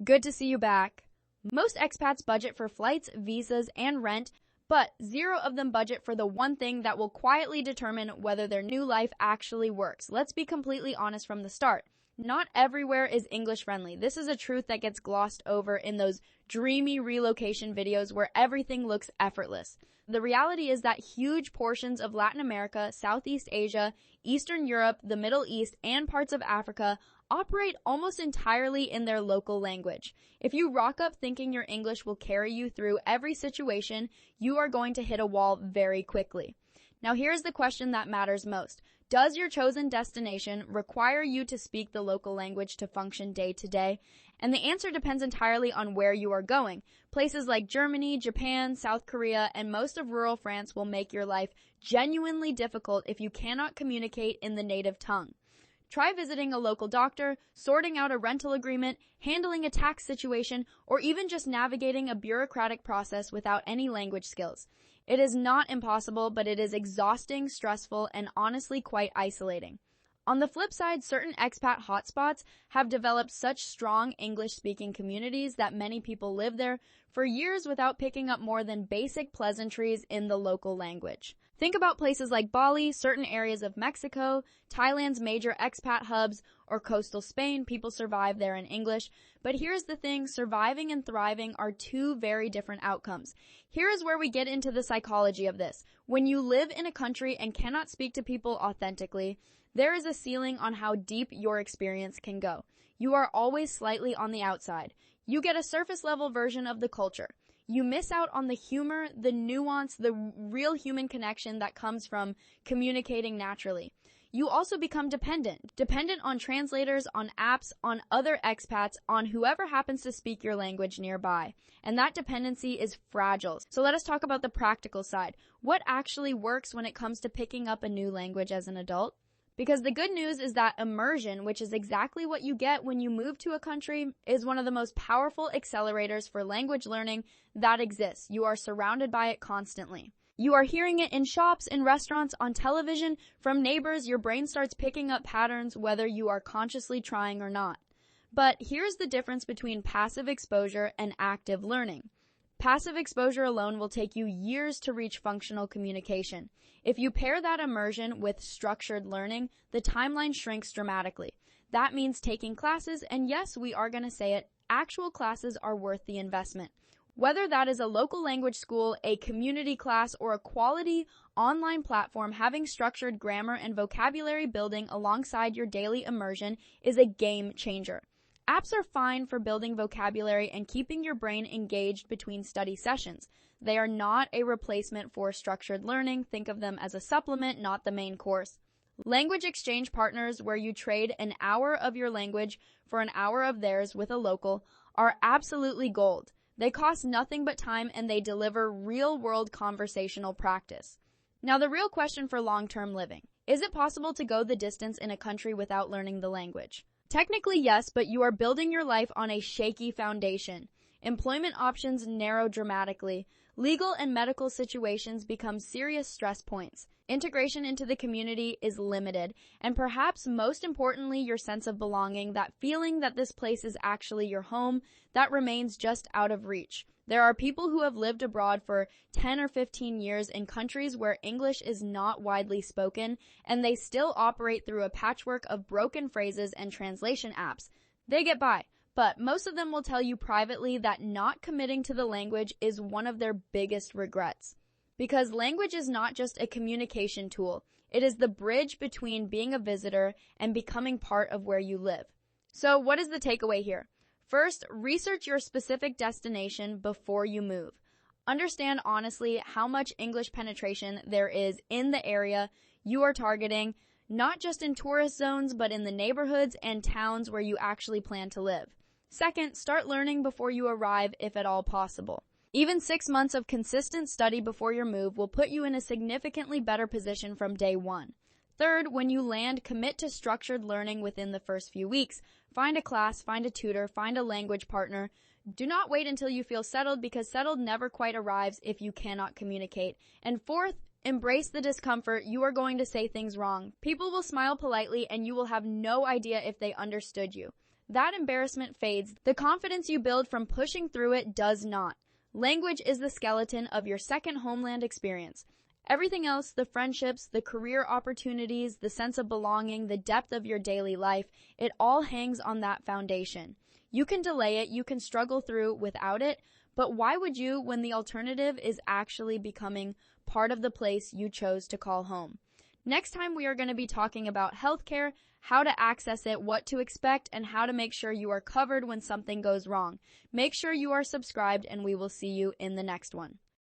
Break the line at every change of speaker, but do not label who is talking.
Good to see you back. Most expats budget for flights, visas, and rent, but zero of them budget for the one thing that will quietly determine whether their new life actually works. Let's be completely honest from the start. Not everywhere is English friendly. This is a truth that gets glossed over in those dreamy relocation videos where everything looks effortless. The reality is that huge portions of Latin America, Southeast Asia, Eastern Europe, the Middle East, and parts of Africa operate almost entirely in their local language. If you rock up thinking your English will carry you through every situation, you are going to hit a wall very quickly. Now here's the question that matters most. Does your chosen destination require you to speak the local language to function day to day? And the answer depends entirely on where you are going. Places like Germany, Japan, South Korea, and most of rural France will make your life genuinely difficult if you cannot communicate in the native tongue. Try visiting a local doctor, sorting out a rental agreement, handling a tax situation, or even just navigating a bureaucratic process without any language skills. It is not impossible, but it is exhausting, stressful, and honestly quite isolating. On the flip side, certain expat hotspots have developed such strong English-speaking communities that many people live there for years without picking up more than basic pleasantries in the local language. Think about places like Bali, certain areas of Mexico, Thailand's major expat hubs, or coastal Spain. People survive there in English. But here's the thing, surviving and thriving are two very different outcomes. Here is where we get into the psychology of this. When you live in a country and cannot speak to people authentically, there is a ceiling on how deep your experience can go. You are always slightly on the outside. You get a surface-level version of the culture. You miss out on the humor, the nuance, the real human connection that comes from communicating naturally. You also become dependent on translators, on apps, on other expats, on whoever happens to speak your language nearby. And that dependency is fragile. So let us talk about the practical side. What actually works when it comes to picking up a new language as an adult? Because the good news is that immersion, which is exactly what you get when you move to a country, is one of the most powerful accelerators for language learning that exists. You are surrounded by it constantly. You are hearing it in shops, in restaurants, on television, from neighbors. Your brain starts picking up patterns whether you are consciously trying or not. But here's the difference between passive exposure and active learning. Passive exposure alone will take you years to reach functional communication. If you pair that immersion with structured learning, the timeline shrinks dramatically. That means taking classes, and yes, we are going to say it, actual classes are worth the investment. Whether that is a local language school, a community class, or a quality online platform, having structured grammar and vocabulary building alongside your daily immersion is a game changer. Apps are fine for building vocabulary and keeping your brain engaged between study sessions. They are not a replacement for structured learning. Think of them as a supplement, not the main course. Language exchange partners, where you trade an hour of your language for an hour of theirs with a local, are absolutely gold. They cost nothing but time, and they deliver real-world conversational practice. Now, the real question for long-term living. Is it possible to go the distance in a country without learning the language? Technically, yes, but you are building your life on a shaky foundation. Employment options narrow dramatically. Legal and medical situations become serious stress points. Integration into the community is limited. And perhaps most importantly, your sense of belonging, that feeling that this place is actually your home, that remains just out of reach. There are people who have lived abroad for 10 or 15 years in countries where English is not widely spoken, and they still operate through a patchwork of broken phrases and translation apps. They get by, but most of them will tell you privately that not committing to the language is one of their biggest regrets. Because language is not just a communication tool. It is the bridge between being a visitor and becoming part of where you live. So what is the takeaway here? First, research your specific destination before you move. Understand honestly how much English penetration there is in the area you are targeting, not just in tourist zones, but in the neighborhoods and towns where you actually plan to live. Second, start learning before you arrive if at all possible. Even 6 months of consistent study before your move will put you in a significantly better position from day one. Third, when you land, commit to structured learning within the first few weeks. Find a class, find a tutor, find a language partner. Do not wait until you feel settled, because settled never quite arrives if you cannot communicate. And fourth, embrace the discomfort. You are going to say things wrong. People will smile politely and you will have no idea if they understood you. That embarrassment fades. The confidence you build from pushing through it does not. Language is the skeleton of your second homeland experience. Everything else, the friendships, the career opportunities, the sense of belonging, the depth of your daily life, it all hangs on that foundation. You can delay it, you can struggle through without it, but why would you when the alternative is actually becoming part of the place you chose to call home? Next time we are going to be talking about healthcare, how to access it, what to expect, and how to make sure you are covered when something goes wrong. Make sure you are subscribed, and we will see you in the next one.